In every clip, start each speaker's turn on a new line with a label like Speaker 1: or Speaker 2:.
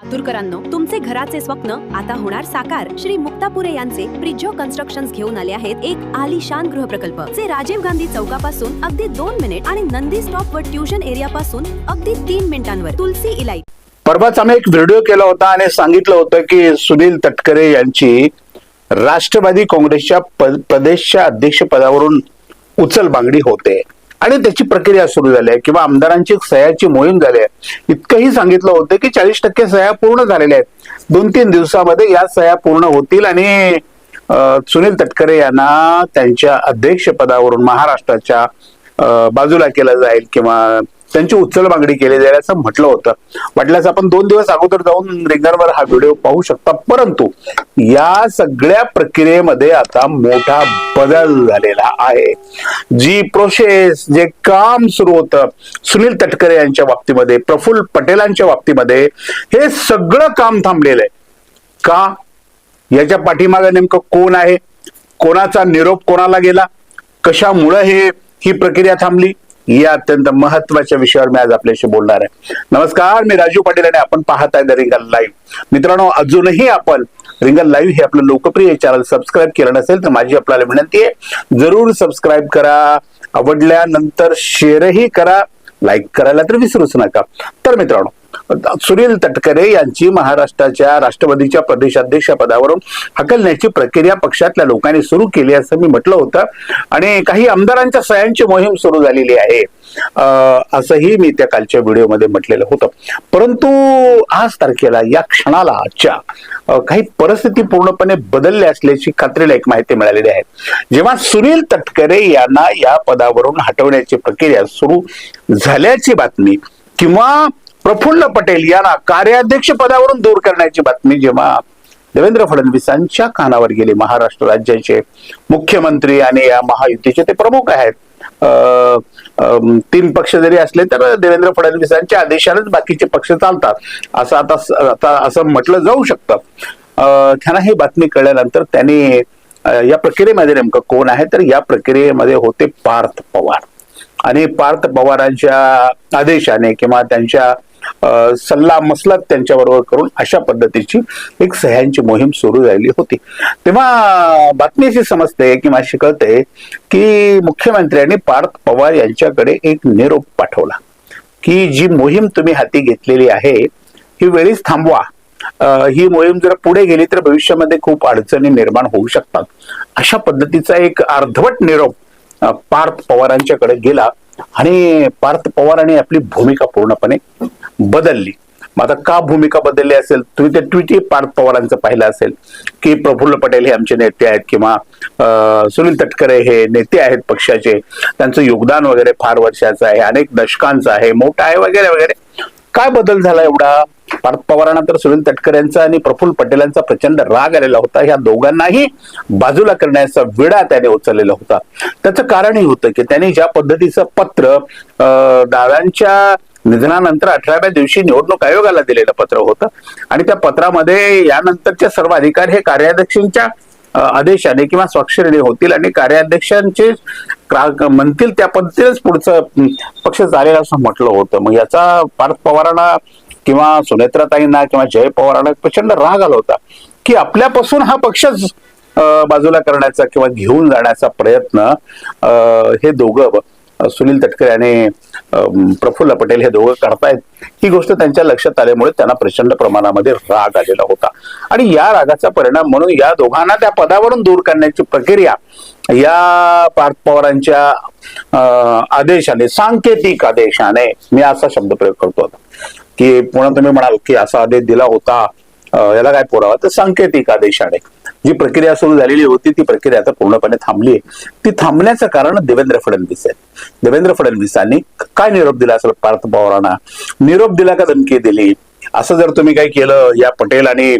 Speaker 1: लातूरकरांनो, तुमचे घराचे स्वप्न आता होणार साकार. श्री मुक्तापुरे यांचे प्रिजो कन्स्ट्रक्शन्स घेऊन आले आहेत एक आलिशान गृहप्रकल्प, जे राजीव गांधी चौकापासून अगदी 2 मिनिट आणि नंदी स्टॉप व ट्युशन एरिया पासून अगदी 3 मिनिटांवर. तुलसी इलाई.
Speaker 2: परवाच आम्ही एक व्हिडिओ केला होता आणि सांगितलं होतं की सुनील तटकरे यांची राष्ट्रवादी काँग्रेसच्या प्रदेशच्या अध्यक्षपदावरून उचलबांगडी होते आणि त्याची प्रक्रिया सुरू झाली आहे किंवा आमदारांची सह्याची मोहीम झाली आहे. इतकंही सांगितलं होतं की 40% सह्या पूर्ण झालेल्या आहेत. 2-3 दिवसामध्ये या सह्या पूर्ण होतील आणि सुनील तटकरे यांना त्यांच्या अध्यक्षपदावरून महाराष्ट्राच्या बाजूला केलं जाईल किंवा त्यांची उचलबांगडी केली जाईल असं म्हटलं होतं. वाटल्यास आपण 2 दिवस अगोदर जाऊन रिंगणवर हा व्हिडिओ पाहू शकता. परंतु या सगळ्या प्रक्रियेमध्ये आता मोठा बदल झालेला आहे. जी प्रोसेस, जे काम सुरू होतं सुनील तटकरे यांच्या बाबतीमध्ये, प्रफुल्ल पटेलांच्या बाबतीमध्ये, हे सगळं काम थांबलेलं आहे. का? याच्या पाठीमागे नेमकं कोण आहे, कोणाचा निरोप कोणाला गेला, कशामुळे ही प्रक्रिया थांबली, या अत्यंत महत्वाच्या विषयावर मी आज आपल्याशी बोलणार आहे. नमस्कार, मी राजू पाटील आणि आपण पाहत आहे द रिंगण लाईव्ह. मित्रांनो, अजूनही आपण रिंगण लाईव्ह हे आपलं लोकप्रिय चॅनल सबस्क्राईब केलं नसेल तर माझी आपल्याला विनंती आहे, जरूर सबस्क्राईब करा. आवडल्यानंतर शेअरही करा, लाईक करायला तर विसरूच नका. तर मित्रांनो, सुनील तटकरे यांची महाराष्ट्राच्या राष्ट्रवादीच्या प्रदेशाध्यक्ष पदावरून हकलण्याची प्रक्रिया पक्षातल्या लोकांनी सुरू केली असं मी म्हटलं होतं आणि काही आमदारांच्या सह्यांची मोहीम सुरू झालेली आहे असंही मी त्या कालच्या व्हिडिओमध्ये म्हटलेलं होतं. परंतु आज तारखेला, या क्षणाला, आजच्या काही परिस्थिती पूर्णपणे बदलली असल्याची खात्रीला एक माहिती मिळालेली आहे. जेव्हा सुनील तटकरे यांना या पदावरून हटवण्याची प्रक्रिया सुरू झाल्याची बातमी किंवा प्रफुल्ल पटेल यांना कार्याध्यक्ष पदावरून दूर करण्याची बातमी जेव्हा देवेंद्र फडणवीसांच्या कानावर गेली, महाराष्ट्र राज्याचे मुख्यमंत्री आणि या महायुतीचे ते प्रमुख आहेत, 3 पक्ष जरी असले तर देवेंद्र फडणवीसांच्या आदेशानेच बाकीचे पक्ष चालतात असं आता असं म्हटलं जाऊ शकतं. त्यांना ही बातमी कळल्यानंतर त्यांनी या प्रक्रियेमध्ये नेमकं कोण आहे, तर या प्रक्रियेमध्ये होते पार्थ पवार आणि पार्थ पवारांच्या आदेशाने किंवा त्यांच्या सल्ला मसलत त्यांच्याबरोबर करून अशा पद्धतीची एक सह्यांची मोहीम सुरू झाली होती. तेव्हा बातमी अशी समजते किंवा अशी कळते की मुख्यमंत्र्यांनी पार्थ पवार यांच्याकडे एक निरोप पाठवला की जी मोहीम तुम्ही हाती घेतलेली आहे ही वेळीच थांबवा. ही मोहीम जर पुढे गेली तर भविष्यामध्ये खूप अडचणी निर्माण होऊ शकतात. अशा पद्धतीचा एक अर्धवट निरोप पार्थ पवारांच्याकडे गेला आणि पार्थ पवारांनी आपली भूमिका पूर्णपणे बदलली. मग आता का भूमिका बदलली असेल, तुम्ही ते ट्विट पार्थ पवारांचं पाहिलं असेल की प्रफुल्ल पटेल हे आमचे नेते आहेत किंवा सुनील तटकरे हे नेते आहेत पक्षाचे, त्यांचं योगदान वगैरे फार वर्षाचं आहे, अनेक दशकांचं आहे, मोठं आहे वगैरे वगैरे. काय बदल झाला एवढा? पार्थ पवारांना तर सुनील तटकरेंचा आणि प्रफुल्ल पटेलांचा प्रचंड राग आलेला होता. ह्या दोघांनाही बाजूला करण्याचा विडा त्याने उचललेला होता. त्याचं कारणही होतं की त्यांनी ज्या पद्धतीचं पत्र दादांच्या निधनानंतर 18व्या दिवशी निवडणूक आयोगाला दिलेलं पत्र होतं आणि त्या पत्रामध्ये यानंतरचे सर्व अधिकार हे कार्याध्यक्षांच्या आदेशाने किंवा स्वाक्षरीने होतील आणि कार्याध्यक्षांचे म्हणतील त्या पद्धतीनेच पुढचं पक्ष चालेल असं म्हटलं होतं. मग याचा पार्थ पवारांना किंवा सुनेत्राताईंना किंवा जय पवारांना प्रचंड राग आला होता की आपल्यापासून हा पक्षच बाजूला करण्याचा किंवा घेऊन जाण्याचा प्रयत्न हे दोघं, सुनील तटकरे आणि प्रफुल्ल पटेल, हे दोघं करतायत. ही गोष्ट त्यांच्या लक्षात आल्यामुळे त्यांना प्रचंड प्रमाणामध्ये राग आलेला होता आणि या रागाचा परिणाम म्हणून या दोघांना त्या पदावरून दूर करण्याची प्रक्रिया या पार्थ पवारांच्या आदेशाने, सांकेतिक आदेशाने, मी असा शब्द प्रयोग करतो की पुन्हा तुम्ही म्हणाल की असा आदेश दिला होता, याला काय पुरावा, तर सांकेतिक आदेशाने जी प्रक्रिया सुरू झालेली होती ती प्रक्रिया आता पूर्णपणे थांबली. ती थांबण्याचं कारण देवेंद्र फडणवीस आहे. देवेंद्र फडणवीसांनी काय निरोप दिला असेल पार्थ पवारांना? निरोप दिला का धमकी दिली? असं जर तुम्ही काय केलं, या पटेल आणि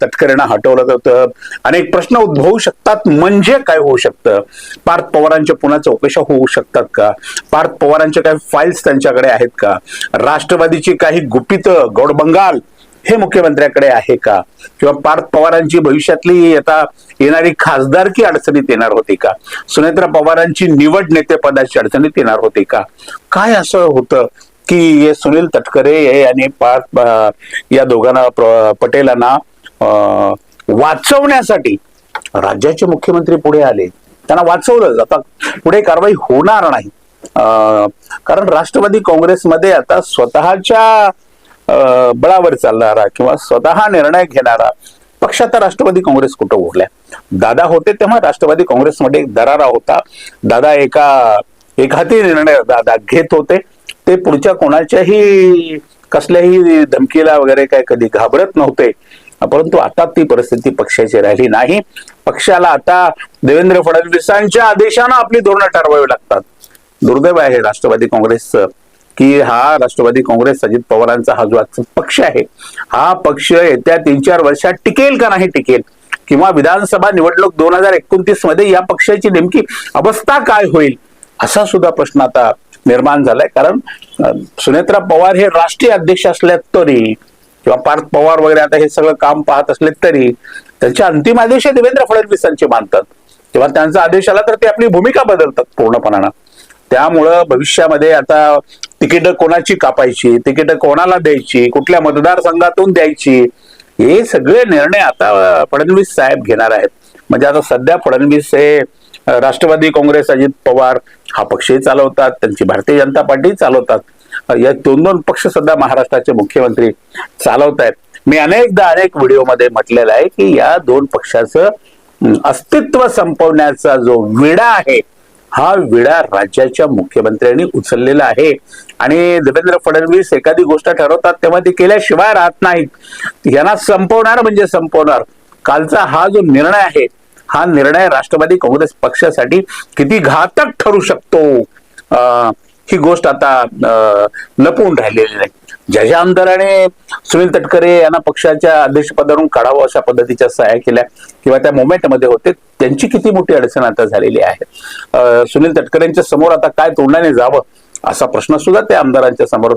Speaker 2: तटकरेंना हटवलं तर अनेक प्रश्न उद्भवू शकतात. म्हणजे काय होऊ शकतं? पार्थ पवारांच्या पुन्हा चौकशा होऊ शकतात का? पार्थ पवारांच्या काही फाईल्स त्यांच्याकडे आहेत का? राष्ट्रवादीची काही गुपित गौडबंगाल हे मुख्यमंत्र्याकडे आहे का? किंवा पार्थ पवारांची भविष्यातली आता येणारी खासदारकी अडचणीत येणार होती का? सुनेत्रा पवारांची निवड नेतेपदाची अडचणीत येणार होती का? काय असं होतं की हे सुनील तटकरे आणि या दोघांना पटेलांना वाचवण्यासाठी राज्याचे मुख्यमंत्री पुढे आले. त्यांना वाचवलं. आता पुढे कारवाई होणार नाही, कारण राष्ट्रवादी काँग्रेसमध्ये आता स्वतःच्या बळावर चालणारा किंवा स्वतः निर्णय घेणारा पक्ष आता राष्ट्रवादी काँग्रेस कुठं उरल्या. दादा होते तेव्हा राष्ट्रवादी काँग्रेसमध्ये एक दरारा होता. दादा एक हाती निर्णय दादा घेत होते. ते पुढच्या कोणाच्याही कसल्याही धमकीला वगैरे काय कधी घाबरत नव्हते. परंतु आता ती परिस्थिती पक्षाची राहिली नाही. पक्षाला आता देवेंद्र फडणवीसांच्या आदेशानं आपली धोरणं ठरवावी लागतात. दुर्दैव आहे राष्ट्रवादी काँग्रेसचं की हा राष्ट्रवादी काँग्रेस अजित पवारांचा हा जो आजचा पक्ष आहे, हा पक्ष येत्या 3-4 वर्षात टिकेल का नाही टिकेल, किंवा विधानसभा निवडणूक 2029 मध्ये या पक्षाची नेमकी अवस्था काय होईल असा सुद्धा प्रश्न आता निर्माण झालाय. कारण सुनेत्रा पवार हे राष्ट्रीय अध्यक्ष असले तरी किंवा पार्थ पवार वगैरे आता हे सगळं काम पाहत असले तरी त्यांचे अंतिम आदेश देवेंद्र फडणवीसांचे मानतात. तेव्हा त्यांचा आदेश आला तर ते आपली भूमिका बदलतात पूर्णपणानं. त्यामुळं भविष्यामध्ये आता तिकीट कोणाची कापायची, तिकीट कोणाला द्यायची, कुठल्या मतदारसंघातून द्यायची, हे सगळे निर्णय आता फडणवीस साहेब घेणार आहेत. म्हणजे आता सध्या फडणवीस हे राष्ट्रवादी काँग्रेस अजित पवार हा पक्षही चालवतात, त्यांची भारतीय जनता पार्टी चालवतात. या दोन पक्ष सध्या महाराष्ट्राचे मुख्यमंत्री चालवत आहेत. मी अनेक व्हिडिओमध्ये म्हटलेलं आहे की या दोन पक्षाचं अस्तित्व संपवण्याचा जो विडा आहे, हा विडा राज्याच्या मुख्यमंत्र्यांनी उचललेला आहे. आणि देवेंद्र फडणवीस एखादी गोष्ट ठरवतात तेव्हा ती केल्याशिवाय राहत नाहीत. यांना संपवणार म्हणजे संपवणार. कालचा हा जो निर्णय आहे, हा निर्णय राष्ट्रवादी काँग्रेस पक्षासाठी किती घातक ठरू शकतो ही गोष्ट आता लपवून राहिलेली नाही. ज्या आमदाराने सुनील तटकरे यांना पक्षाच्या अध्यक्षपदावरून काढावं अशा पद्धतीच्या सहाय्या केल्या किंवा त्या मोमेंटमध्ये होते, त्यांची किती मोठी अडचण आता झालेली आहे. सुनील तटकरेंच्या समोर आता काय तोंडाने जावं असा प्रश्न सुद्धा त्या आमदारांच्या समोर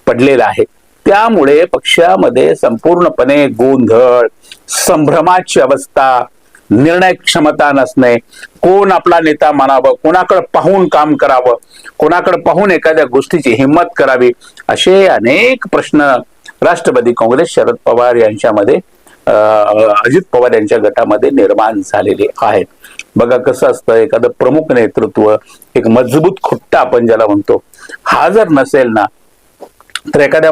Speaker 2: पडलेला आहे. त्यामुळे पक्षामध्ये संपूर्णपणे गोंधळ, संभ्रमाची अवस्था, निर्णय क्षमता नसणे, कोण आपला नेता मानावं, कोणाकडे पाहून काम करावं, कोणाकडे पाहून एखाद्या गोष्टीची हिंमत करावी, असे अनेक प्रश्न राष्ट्रवादी काँग्रेस शरद पवार यांच्यामध्ये, अजित पवार यांच्या गटामध्ये निर्माण झालेले आहेत. बघा कसं असतं, एखादं प्रमुख नेतृत्व, एक मजबूत खुट्टा आपण ज्याला म्हणतो, हा जर नसेल ना तर एखाद्या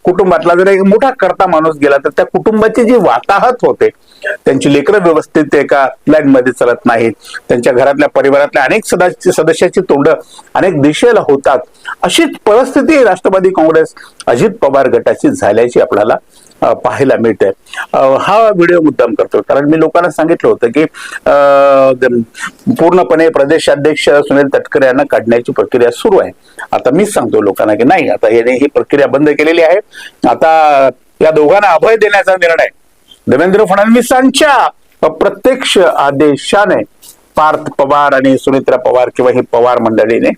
Speaker 2: कुटुंबातला जर एक मोठा करता माणूस गेला तर त्या कुटुंबाची जी वाताहत होते, त्यांची लेकरं व्यवस्थित एका लाईन मध्ये चालत नाहीत, त्यांच्या घरातल्या परिवारातल्या अनेक सदस्याची तोंड अनेक दिशेला होतात, अशीच परिस्थिती राष्ट्रवादी काँग्रेस अजित पवार गटाची झाल्याची आपल्याला पाहायला मिळते. हा व्हिडिओ मुद्दाम करतो कारण मी लोकांना सांगितलं होतं की पूर्णपणे प्रदेशाध्यक्ष सुनील तटकरे यांना काढण्याची प्रक्रिया सुरू आहे. आता मीच सांगतो लोकांना की नाही, आता याने ही प्रक्रिया बंद केलेली आहे. आता या दोघांना अभय देण्याचा निर्णय देवेंद्र फडणवीसांच्या प्रत्यक्ष आदेशाने पार्थ पवार आणि सुनेत्रा पवार किंवा ही पवार मंडळीने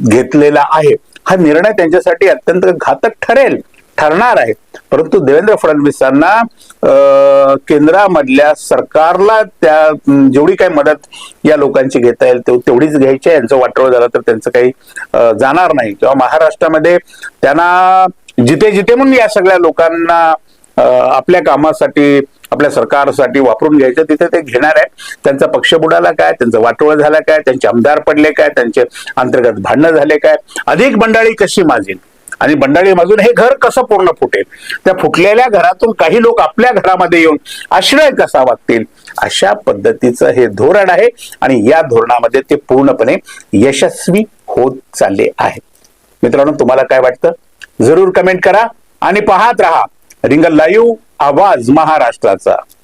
Speaker 2: घेतलेला आहे. हा निर्णय त्यांच्यासाठी अत्यंत घातक ठरणार आहे. परंतु देवेंद्र फडणवीसांना केंद्रामधल्या सरकारला त्या जेवढी काही मदत या लोकांची घेता येईल तेवढीच घ्यायची. यांचं वाटोळं झालं तर त्यांचं काही जाणार नाही. किंवा महाराष्ट्रामध्ये त्यांना जिथे म्हणून या सगळ्या लोकांना आपल्या कामासाठी, आपल्या सरकारसाठी वापरून घ्यायचं तिथे ते घेणार आहे. त्यांचा पक्ष बुडाला काय, त्यांचं वाटोळं झालं काय, त्यांचे आमदार पडले काय, त्यांचे अंतर्गत भांडणं झाले काय, अधिक बंडाळी कशी माजेल आणि बंडाळी माजून हे घर कसं पूर्ण फुटेल, त्या फुटलेल्या घरातून काही लोक आपल्या घरामध्ये येऊन आश्रय कसा वागतील, अशा पद्धतीचं हे धोरण आहे. आणि या धोरणामध्ये ते पूर्णपणे यशस्वी होत चालले आहे. मित्रांनो, तुम्हाला काय वाटतं जरूर कमेंट करा आणि पाहत रहा रिंगल लाईव्ह, आवाज महाराष्ट्राचा.